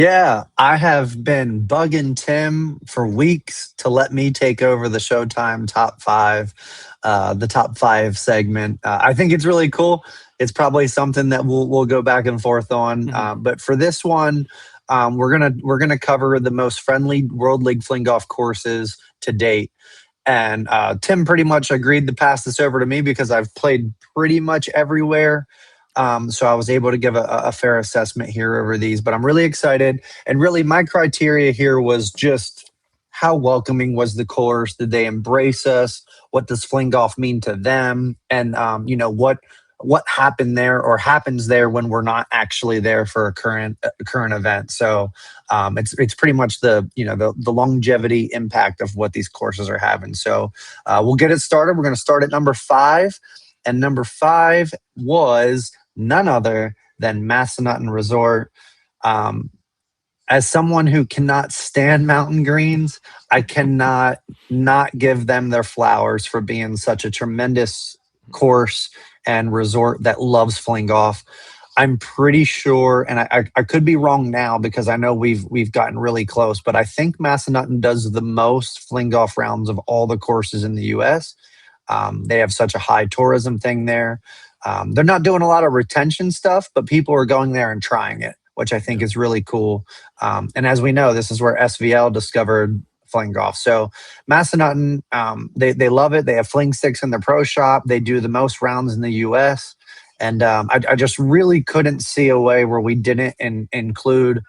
Yeah, I have been bugging Tim for weeks to let me take over the Showtime top five, the top five segment. I think it's really cool. It's probably something that we'll go back and forth on. Mhm. But for this one, we're gonna cover the most friendly World League Fling Golf courses to date. And Tim pretty much agreed to pass this over to me because I've played pretty much everywhere. So I was able to give a fair assessment here over these, but I'm really excited. And really, my criteria here was just how welcoming was the course? Did they embrace us? What does fling golf mean to them? And what happened there or happens there when we're not actually there for a current event. So it's pretty much the longevity impact of what these courses are having. So we'll get it started. We're going to start at number five, and number five was none other than Massanutten Resort. Um, as someone who cannot stand mountain greens, I cannot not give them their flowers for being such a tremendous course and resort that loves fling golf. I'm pretty sure, and I could be wrong now because I know we've gotten really close, but I think Massanutten does the most fling golf rounds of all the courses in the U.S. They have such a high tourism thing there. They're not doing a lot of retention stuff, but people are going there and trying it, which I think Yeah. is really cool. And as we know, this is where SVL discovered fling golf. So Massanutten, they love it. They have fling sticks in their pro shop. They do the most rounds in the U.S. And I just really couldn't see a way where we didn't include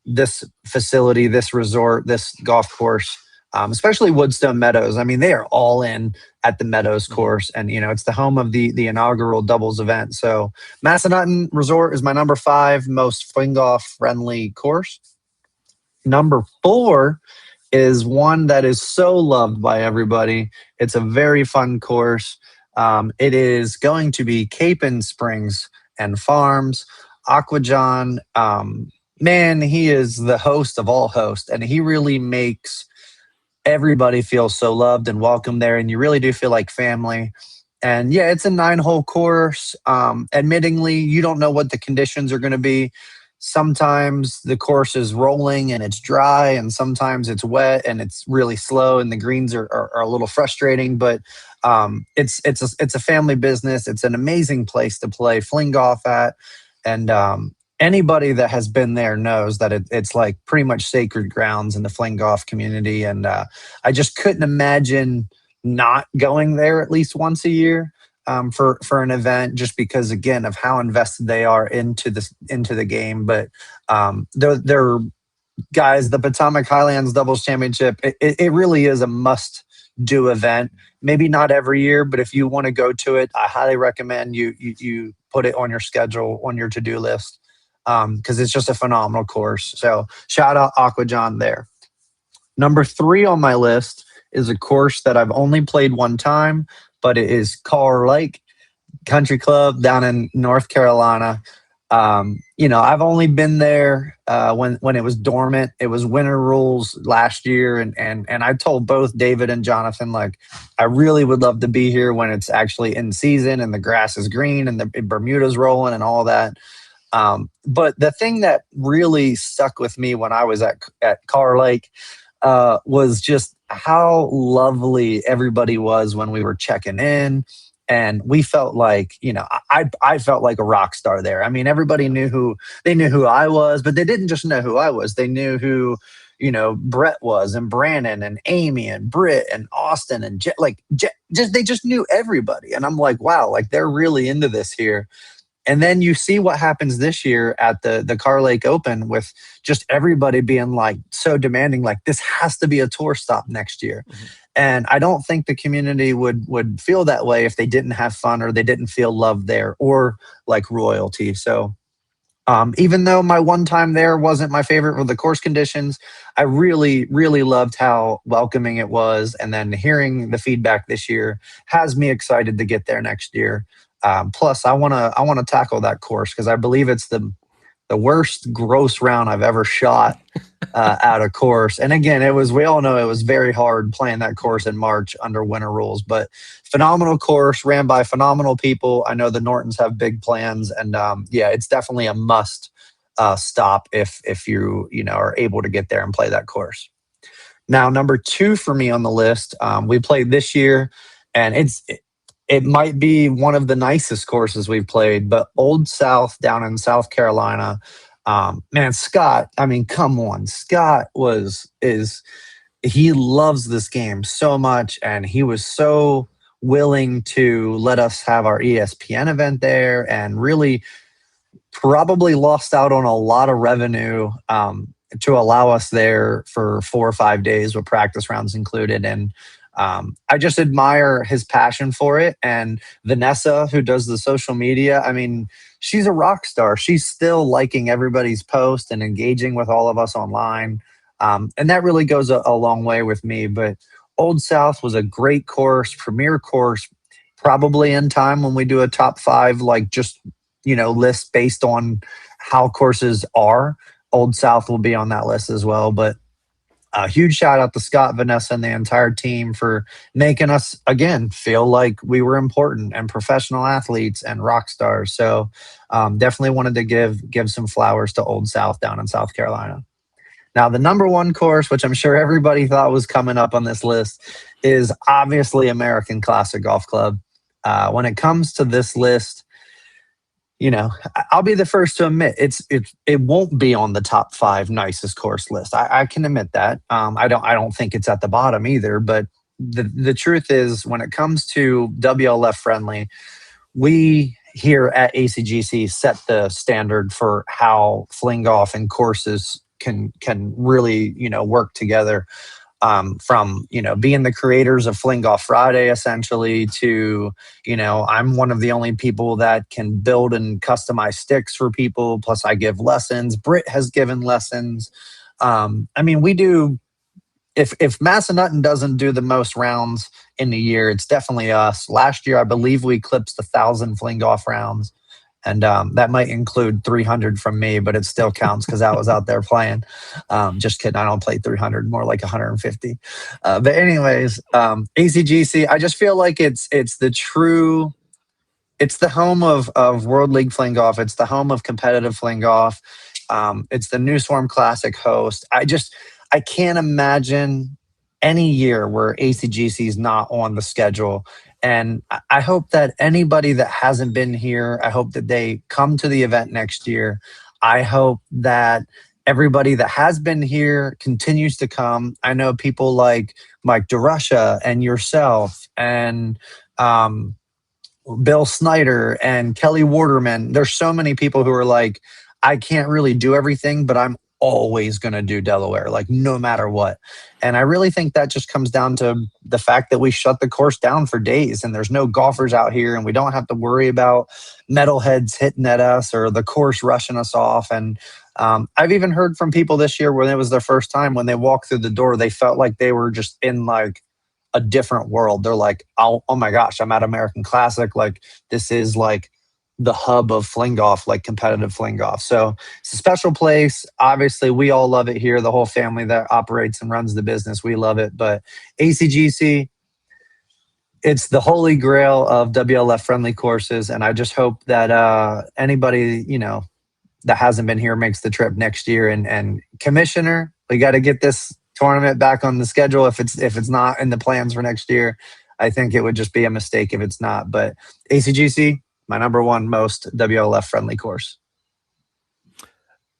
this facility, this resort, this golf course, especially Woodstone Meadows. I mean, they are all in at the Meadows Mhm. course, and it's the home of the inaugural doubles event. So Massanutten Resort is my number five most fling golf friendly course. Number four is one that is so loved by everybody. It's a very fun course. It is going to be Capon Springs and Farms. Aquajon, man, he is the host of all hosts, and he really makes everybody feels so loved and welcome there, and you really do feel like family. And yeah, it's a 9-hole course. Admittingly, you don't know what the conditions are going to be. Sometimes the course is rolling and it's dry, and sometimes it's wet and it's really slow, and the greens are a little frustrating. But it's a family business. It's an amazing place to play fling golf at, and anybody that has been there knows that it's like pretty much sacred grounds in the fling golf community. And I just couldn't imagine not going there at least once a year for an event, just because again of how invested they are into the game. But they're guys, the Potomac Highlands Doubles Championship. It really is a must do event. Maybe not every year, but if you want to go to it, I highly recommend you put it on your schedule, on your to do list, because it's just a phenomenal course. So shout out Aquajon there. Number three on my list is a course that I've only played one time, but it is Carr Lake Country Club down in North Carolina. I've only been there when it was dormant. It was winter rules last year, and I told both David and Jonathan, like, I really would love to be here when it's actually in season and the grass is green and the Bermuda's rolling and all that. But the thing that really stuck with me when I was at Carr Lake was just how lovely everybody was when we were checking in. And we felt like, I felt like a rock star there. I mean, everybody Yeah. knew who I was, but they didn't just know who I was. They knew who, Brett was, and Brandon and Amy and Britt and Austin and they just knew everybody. And I'm like, wow, like they're really into this here. And then you see what happens this year at the Carr Lake Open with just everybody being like so demanding, like this has to be a tour stop next year. Mhm. And I don't think the community would feel that way if they didn't have fun or they didn't feel love there or like royalty. So even though my one time there wasn't my favorite with the course conditions, I really, really loved how welcoming it was. And then hearing the feedback this year has me excited to get there next year. Plus, I want to tackle that course because I believe it's the worst gross round I've ever shot out of course. And again, we all know it was very hard playing that course in March under winter rules, but phenomenal course ran by phenomenal people. I know the Nortons have big plans, and yeah, it's definitely a must stop if you know are able to get there and play that course. Now, number two for me on the list, we played this year, and it might be one of the nicest courses we've played, but Old South down in South Carolina. Man, Scott, I mean, come on. Scott he loves this game so much, and he was so willing to let us have our ESPN event there, and really probably lost out on a lot of revenue to allow us there for 4 or 5 days with practice rounds included. And I just admire his passion for it. And Vanessa, who does the social media, I mean, she's a rock star. She's still liking everybody's post and engaging with all of us online. And that really goes a long way with me. But Old South was a great course, premier course, probably in time when we do a top five, like just, list based on how courses are. Old South will be on that list as well. But a huge shout out to Scott, Vanessa, and the entire team for making us, again, feel like we were important and professional athletes and rock stars. So definitely wanted to give some flowers to Old South down in South Carolina. Now, the number one course, which I'm sure everybody thought was coming up on this list, is obviously American Classic Golf Club. When it comes to this list, I'll be the first to admit it won't be on the top five nicest course list. I can admit that. I don't think it's at the bottom either. But the truth is, when it comes to WLF friendly, we here at ACGC set the standard for how fling golf and courses can really work together. From being the creators of Fling Golf Friday, essentially, to I'm one of the only people that can build and customize sticks for people. Plus, I give lessons. Britt has given lessons. I mean, we do. If Massanutten doesn't do the most rounds in the year, it's definitely us. Last year, I believe we eclipsed 1,000 Fling Golf rounds. And that might include 300 from me, but it still counts because I was out there playing. Just kidding. I don't play 300, more like 150. But anyways, ACGC, I just feel like it's the home of World League FlingGolf. It's the home of competitive FlingGolf. It's the New Swarm Classic host. I can't imagine any year where ACGC is not on the schedule. And I hope that anybody that hasn't been here, I hope that they come to the event next year. I hope that everybody that has been here continues to come. I know people like Mike DeRusha and yourself and Bill Snyder and Kelly Waterman. There's so many people who are like, I can't really do everything, but I'm always going to do Delaware, like no matter what. And I really think that just comes down to the fact that we shut the course down for days and there's no golfers out here and we don't have to worry about metalheads hitting at us or the course rushing us off. And I've even heard from people this year when it was their first time, when they walked through the door, they felt like they were just in like a different world. They're like, oh my gosh, I'm at American Classic. Like this is like the hub of fling golf, like competitive fling golf. So it's a special place. Obviously, we all love it here. The whole family that operates and runs the business, we love it. But ACGC, it's the holy grail of WLF friendly courses. And I just hope that anybody, that hasn't been here makes the trip next year. And Commissioner, we got to get this tournament back on the schedule. If it's not in the plans for next year, I think it would just be a mistake if it's not. But ACGC, my number one most WLF friendly course.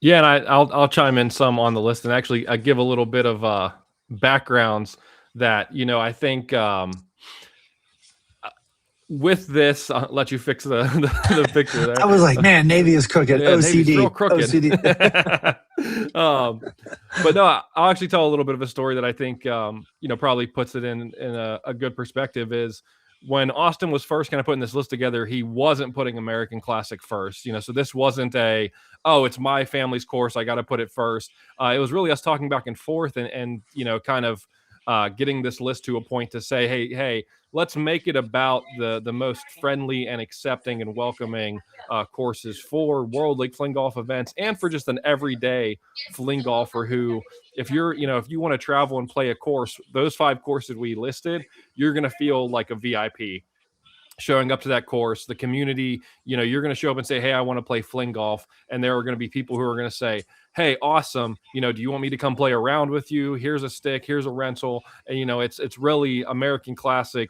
Yeah, and I'll chime in some on the list and actually give a little bit of backgrounds that I think with this. I'll let you fix the picture there. I was like, man, Navy is crooked. Yeah, OCD, Navy's real crooked. OCD. But no, I'll actually tell a little bit of a story that I think probably puts it in a good perspective. Is when Austin was first kind of putting this list together, he wasn't putting American Classic first, so this wasn't it's my family's course, I got to put it first. It was really us talking back and forth and kind of getting this list to a point to say, hey, let's make it about the most friendly and accepting and welcoming courses for World League Fling Golf events and for just an everyday fling golfer who, if you want to travel and play a course, those 5 courses we listed, you're going to feel like a VIP. showing up to that course, the community, you're going to show up and say, hey, I want to play fling golf. And there are going to be people who are going to say, hey, awesome. Do you want me to come play around with you? Here's a stick, here's a rental. And, it's really American Classic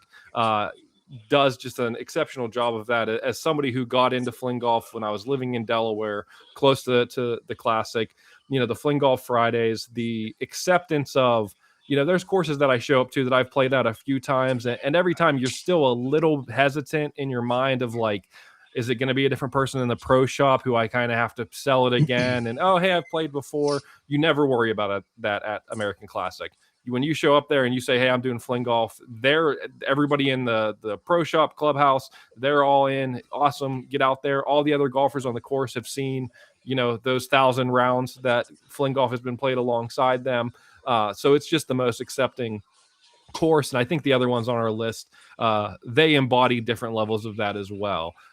does just an exceptional job of that. As somebody who got into fling golf when I was living in Delaware, close to the Classic, the Fling Golf Fridays, the acceptance of, there's courses that I show up to that I've played at a few times, and every time you're still a little hesitant in your mind of like, is it going to be a different person in the pro shop who I kind of have to sell it again? And, oh, hey, I've played before. You never worry about that at American Classic. When you show up there and you say, hey, I'm doing fling golf, everybody in the pro shop clubhouse, they're all in. Awesome. Get out there. All the other golfers on the course have seen, those 1,000 rounds that fling golf has been played alongside them. So it's just the most accepting course. And I think the other ones on our list, they embody different levels of that as well.